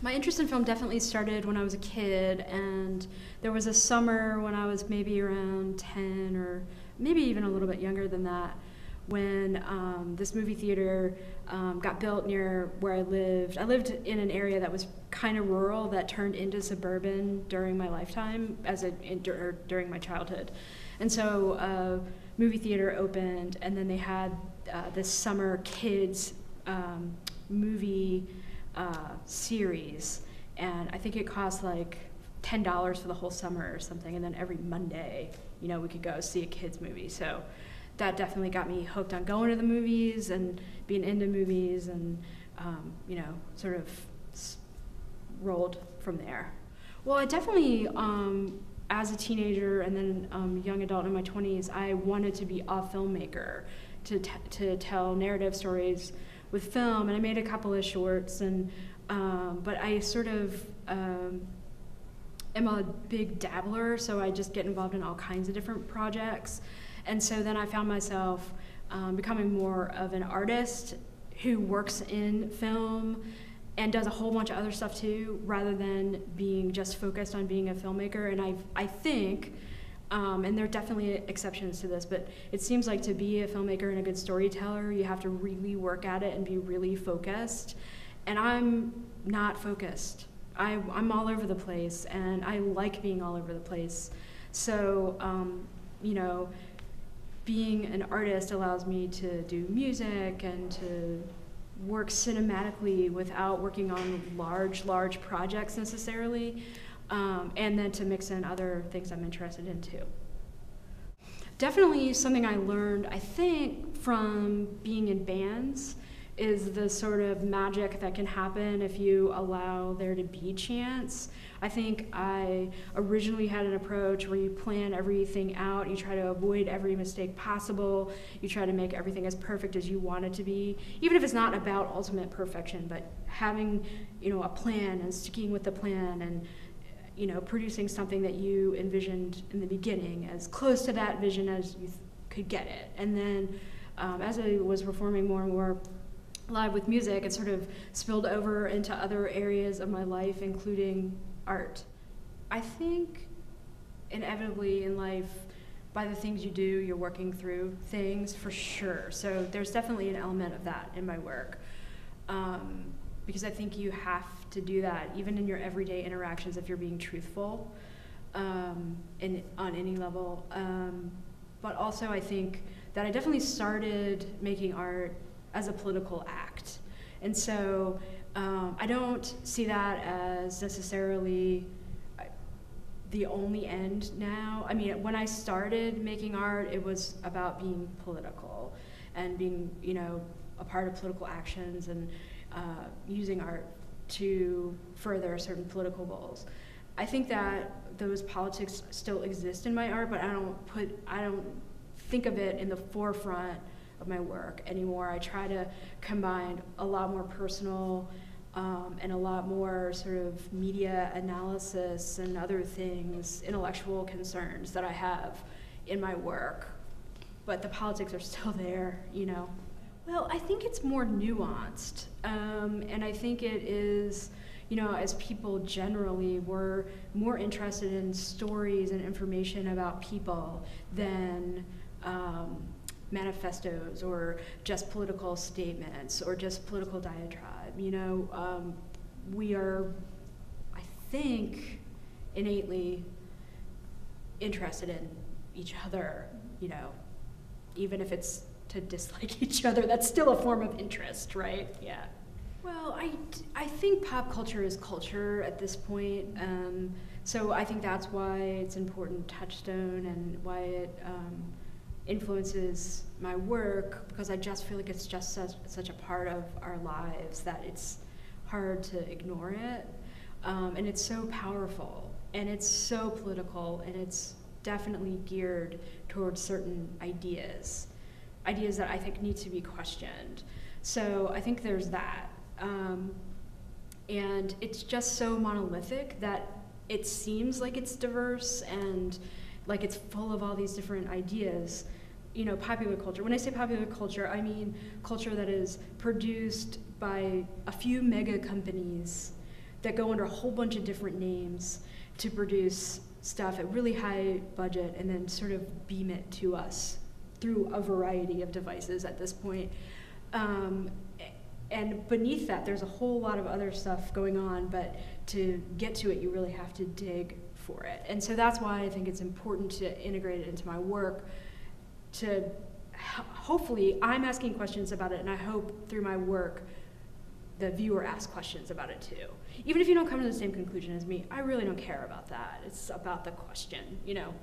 My interest in film definitely started when I was a kid, and there was a summer when I was maybe around 10 or maybe even a little bit younger than that when this movie theater got built near where I lived. I lived in an area that was kind of rural that turned into suburban during my lifetime during my childhood. And so movie theater opened, and then they had this summer kids movie series, and I think it cost like $10 for the whole summer or something, and then every Monday, we could go see a kids movie. So that definitely got me hooked on going to the movies and being into movies, and sort of rolled from there. Well, I definitely, as a teenager and then young adult in my 20s, I wanted to be a filmmaker, to tell narrative stories with film, and I made a couple of shorts, and but I sort of am a big dabbler, so I just get involved in all kinds of different projects. And so then I found myself becoming more of an artist who works in film and does a whole bunch of other stuff too, rather than being just focused on being a filmmaker. And I think, and there are definitely exceptions to this, but it seems like to be a filmmaker and a good storyteller, you have to really work at it and be really focused. And I'm not focused. I'm all over the place, and I like being all over the place. So, being an artist allows me to do music and to work cinematically without working on large projects necessarily, and then to mix in other things I'm interested in too. Definitely something I learned, I think, from being in bands is the sort of magic that can happen if you allow there to be chance. I think I originally had an approach where you plan everything out, you try to avoid every mistake possible, you try to make everything as perfect as you want it to be, even if it's not about ultimate perfection, but having, a plan and sticking with the plan, and producing something that you envisioned in the beginning as close to that vision as you could get it. And then as I was performing more and more live with music, it sort of spilled over into other areas of my life, including art. I think inevitably in life, by the things you do, you're working through things for sure. So there's definitely an element of that in my work. Because I think you have to do that, even in your everyday interactions, if you're being truthful on any level. But also I think that I definitely started making art as a political act. And so I don't see that as necessarily the only end now. I mean, when I started making art, it was about being political and being, a part of political actions and using art to further certain political goals. I think that those politics still exist in my art, but I don't think of it in the forefront of my work anymore. I try to combine a lot more personal and a lot more sort of media analysis and other things, intellectual concerns that I have in my work, but the politics are still there, Well, I think it's more nuanced, and I think it is, as people generally, we're more interested in stories and information about people than manifestos or just political statements or just political diatribe. We are, I think, innately interested in each other, even if it's to dislike each other, that's still a form of interest, right? Yeah. Well, I think pop culture is culture at this point, so I think that's why it's an important touchstone and why it influences my work, because I just feel like it's just such a part of our lives that it's hard to ignore it, and it's so powerful, and it's so political, and it's definitely geared towards certain ideas that I think need to be questioned. So I think there's that. And it's just so monolithic that it seems like it's diverse and like it's full of all these different ideas. Popular culture. When I say popular culture, I mean culture that is produced by a few mega companies that go under a whole bunch of different names to produce stuff at really high budget and then sort of beam it to us through a variety of devices at this point. And beneath that, there's a whole lot of other stuff going on, but to get to it, you really have to dig for it. And so that's why I think it's important to integrate it into my work, to hopefully I'm asking questions about it, and I hope through my work the viewer asks questions about it too. Even if you don't come to the same conclusion as me, I really don't care about that. It's about the question, you know.